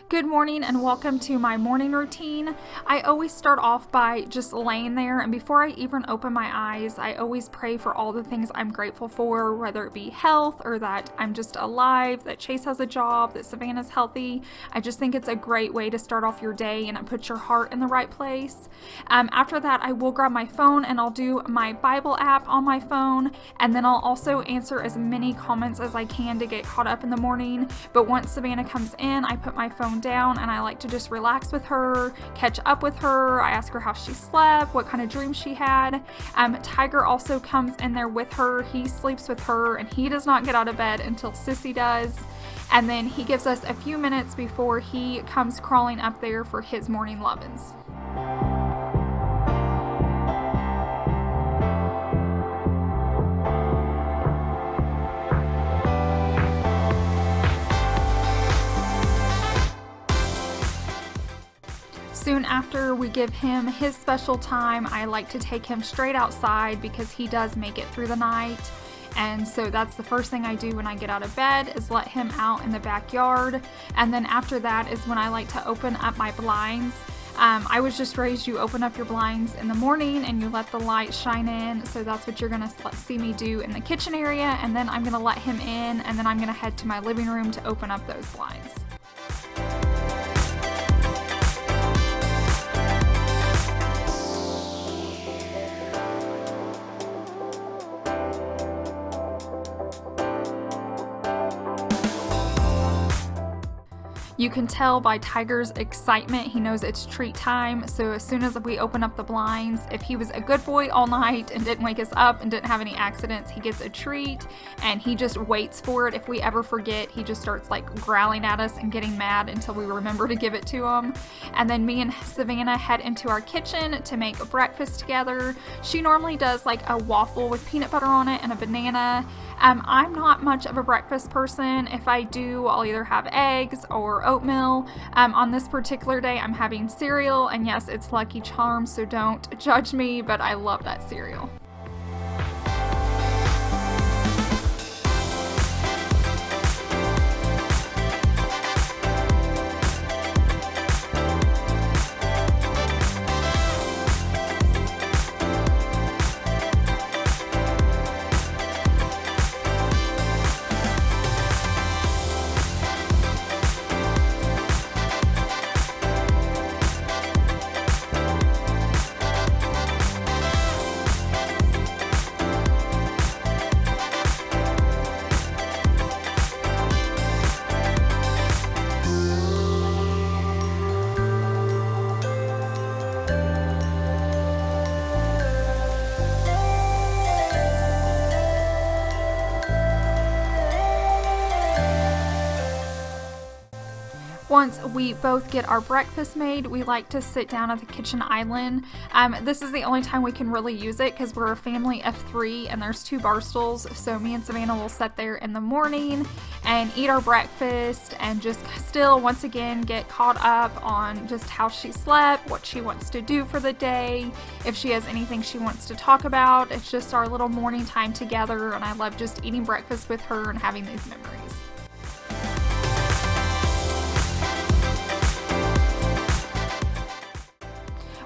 Good morning and welcome to my morning routine. I always start off by just laying there, and before I even open my eyes, I always pray for all the things I'm grateful for, whether it be health or that I'm just alive, that Chase has a job, that Savannah's healthy. I just think it's a great way to start off your day and it puts your heart in the right place. After that, I will grab my phone and I'll do my Bible app on my phone, and then I'll also answer as many comments as I can to get caught up in the morning. But once Savannah comes in, I put my phone down and I like to just relax with her, catch up with her. I ask her how she slept, what kind of dreams she had. Tiger also comes in there with her. He sleeps with her and he does not get out of bed until Sissy does. And then he gives us a few minutes before he comes crawling up there for his morning lovin's. Soon after we give him his special time, I like to take him straight outside because he does make it through the night. And so that's the first thing I do when I get out of bed, is let him out in the backyard. And then after that is when I like to open up my blinds. I was just raised, you open up your blinds in the morning and you let the light shine in. So that's what you're going to see me do in the kitchen area. And then I'm going to let him in, and then I'm going to head to my living room to open up those blinds. You can tell by Tiger's excitement, he knows it's treat time. So as soon as we open up the blinds, if he was a good boy all night and didn't wake us up and didn't have any accidents, he gets a treat and he just waits for it. If we ever forget, he just starts like growling at us and getting mad until we remember to give it to him. And then me and Savannah head into our kitchen to make a breakfast together. She normally does like a waffle with peanut butter on it and a banana. I'm not much of a breakfast person. If I do, I'll either have eggs or oatmeal. On this particular day, I'm having cereal, and yes, it's Lucky Charms, so don't judge me, but I love that cereal. Once we both get our breakfast made, we like to sit down at the kitchen island. This is the only time we can really use it because we're a family of 3 and there's 2 bar stools. So me and Savannah will sit there in the morning and eat our breakfast and just still once again get caught up on just how she slept, what she wants to do for the day, if she has anything she wants to talk about. It's just our little morning time together, and I love just eating breakfast with her and having these memories.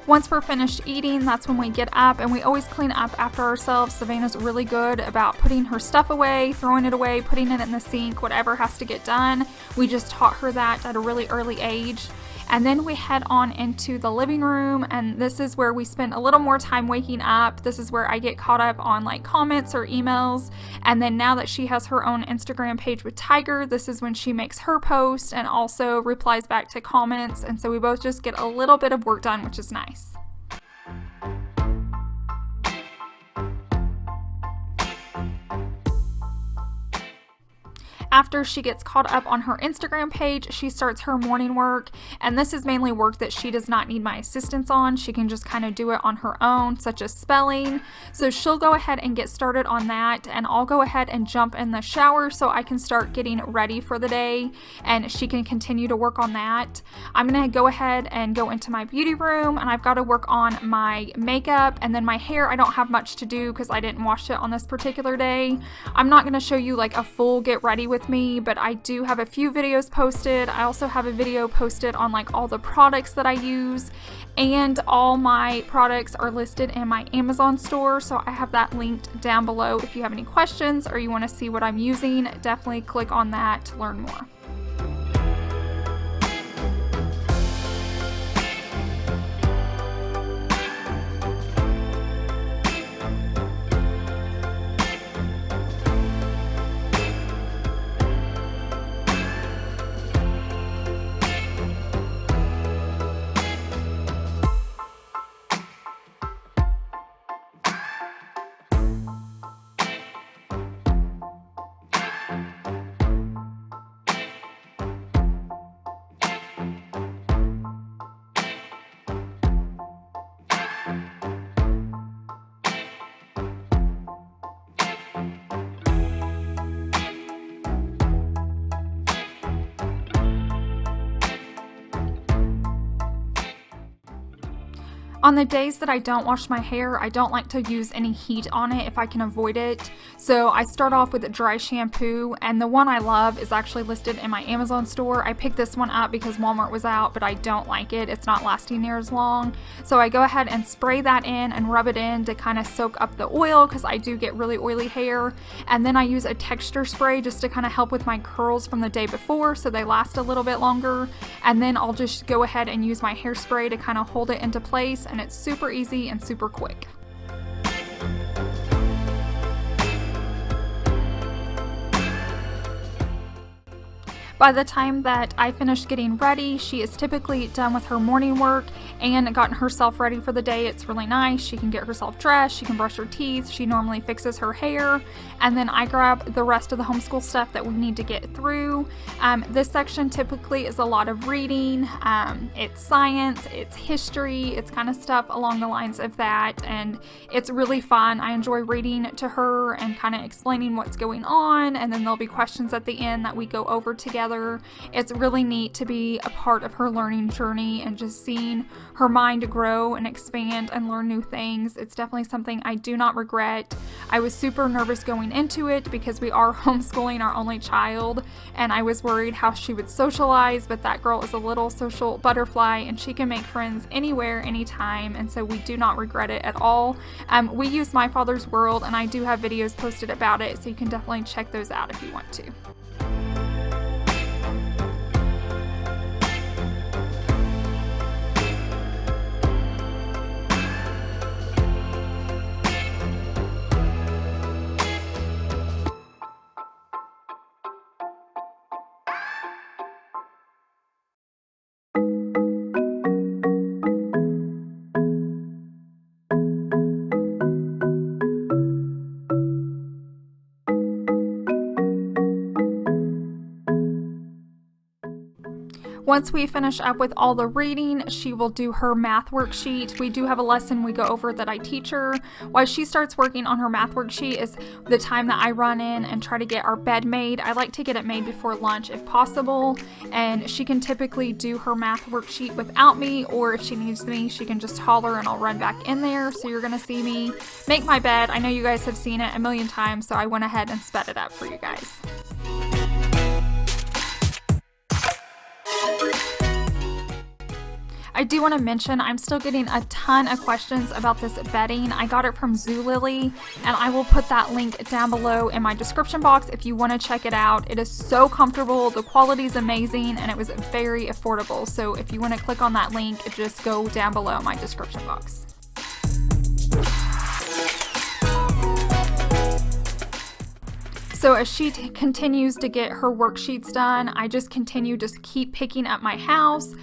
Once we're finished eating, that's when we get up, and we always clean up after ourselves. Savannah's really good about putting her stuff away, throwing it away, putting it in the sink, whatever has to get done. We just taught her that at a really early age. And then we head on into the living room, and this is where we spend a little more time waking up. This is where I get caught up on like comments or emails. And then now that she has her own Instagram page with Tiger, this is when she makes her post and also replies back to comments. And so we both just get a little bit of work done, which is nice. After she gets caught up on her Instagram page, she starts her morning work, and this is mainly work that she does not need my assistance on. She can just kind of do it on her own, such as spelling. So she'll go ahead and get started on that, and I'll go ahead and jump in the shower so I can start getting ready for the day, and she can continue to work on that. I'm gonna go ahead and go into my beauty room, and I've got to work on my makeup, and then my hair I don't have much to do because I didn't wash it on this particular day. I'm not gonna show you like a full get ready with with me, but I do have a few videos posted. I also have a video posted on like all the products that I use, and all my products are listed in my Amazon store, so I have that linked down below. If you have any questions or you want to see what I'm using, definitely click on that to learn more. On the days that I don't wash my hair, I don't like to use any heat on it if I can avoid it. So I start off with a dry shampoo, and the one I love is actually listed in my Amazon store. I picked this one up because Walmart was out, but I don't like it. It's not lasting near as long. So I go ahead and spray that in and rub it in to kind of soak up the oil, because I do get really oily hair. And then I use a texture spray just to kind of help with my curls from the day before so they last a little bit longer. And then I'll just go ahead and use my hairspray to kind of hold it into place, and it's super easy and super quick. By the time that I finish getting ready, she is typically done with her morning work and gotten herself ready for the day. It's really nice. She can get herself dressed, she can brush her teeth, she normally fixes her hair, and then I grab the rest of the homeschool stuff that we need to get through. This section typically is a lot of reading. It's science, it's history, it's kind of stuff along the lines of that, and it's really fun. I enjoy reading to her and kind of explaining what's going on, and then there'll be questions at the end that we go over together. It's really neat to be a part of her learning journey and just seeing her mind grow and expand and learn new things. It's definitely something I do not regret. I was super nervous going into it because we are homeschooling our only child, and I was worried how she would socialize, but that girl is a little social butterfly and she can make friends anywhere, anytime, and so we do not regret it at all. We use My Father's World, and I do have videos posted about it, so you can definitely check those out if you want to. Once we finish up with all the reading, she will do her math worksheet. We do have a lesson we go over that I teach her. While she starts working on her math worksheet is the time that I run in and try to get our bed made. I like to get it made before lunch if possible, and she can typically do her math worksheet without me, or if she needs me, she can just holler and I'll run back in there. So you're gonna see me make my bed. I know you guys have seen it a million times, so I went ahead and sped it up for you guys. I do want to mention I'm still getting a ton of questions about this bedding. I got it from Zulily, and I will put that link down below in my description box if you want to check it out. It is so comfortable, the quality is amazing, and it was very affordable. So if you want to click on that link, just go down below in my description box. So as she continues to get her worksheets done, I just continue to keep picking up my house.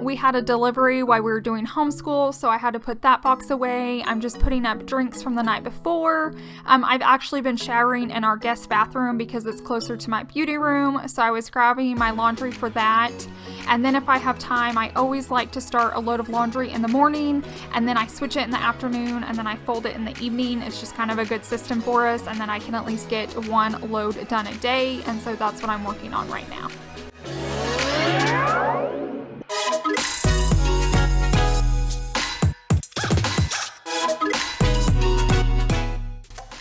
We had a delivery while we were doing homeschool, so I had to put that box away. I'm just putting up drinks from the night before. I've actually been showering in our guest bathroom because it's closer to my beauty room, so I was grabbing my laundry for that. And then if I have time, I always like to start a load of laundry in the morning, and then I switch it in the afternoon, and then I fold it in the evening. It's just kind of a good system for us, and then I can at least get one load done a day, and so that's what I'm working on right now.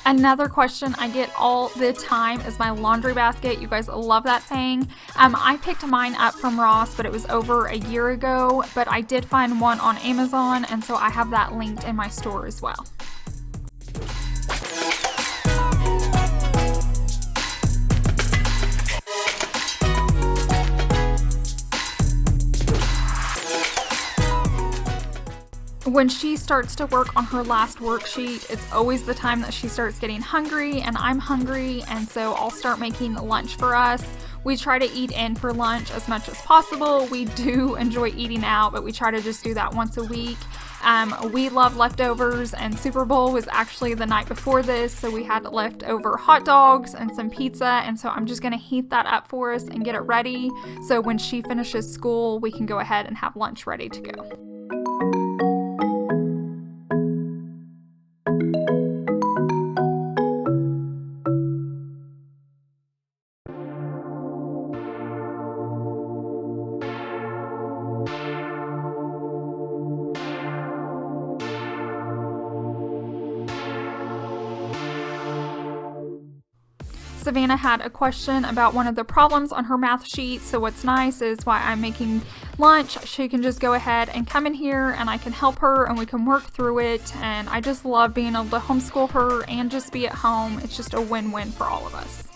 Another question I get all the time is my laundry basket. You guys love that thing. I picked mine up from Ross, but it was over a year ago, but I did find one on Amazon, and so I have that linked in my store as well. When she starts to work on her last worksheet, it's always the time that she starts getting hungry, and I'm hungry, and so I'll start making lunch for us. We try to eat in for lunch as much as possible. We do enjoy eating out, but we try to just do that once a week. We love leftovers, and Super Bowl was actually the night before this, so we had leftover hot dogs and some pizza, and so I'm just gonna heat that up for us and get it ready, so when she finishes school, we can go ahead and have lunch ready to go. Savannah had a question about one of the problems on her math sheet, so what's nice is while I'm making lunch, she can just go ahead and come in here and I can help her and we can work through it, and I just love being able to homeschool her and just be at home. It's just a win-win for all of us.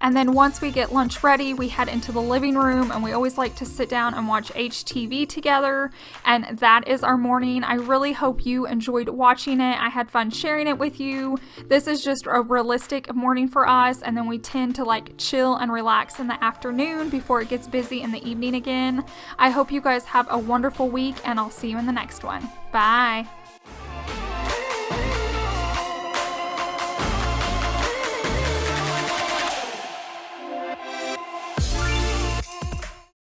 And then once we get lunch ready, we head into the living room, and we always like to sit down and watch HTV together. And that is our morning. I really hope you enjoyed watching it. I had fun sharing it with you. This is just a realistic morning for us, and then we tend to like chill and relax in the afternoon before it gets busy in the evening again. I hope you guys have a wonderful week, and I'll see you in the next one. Bye.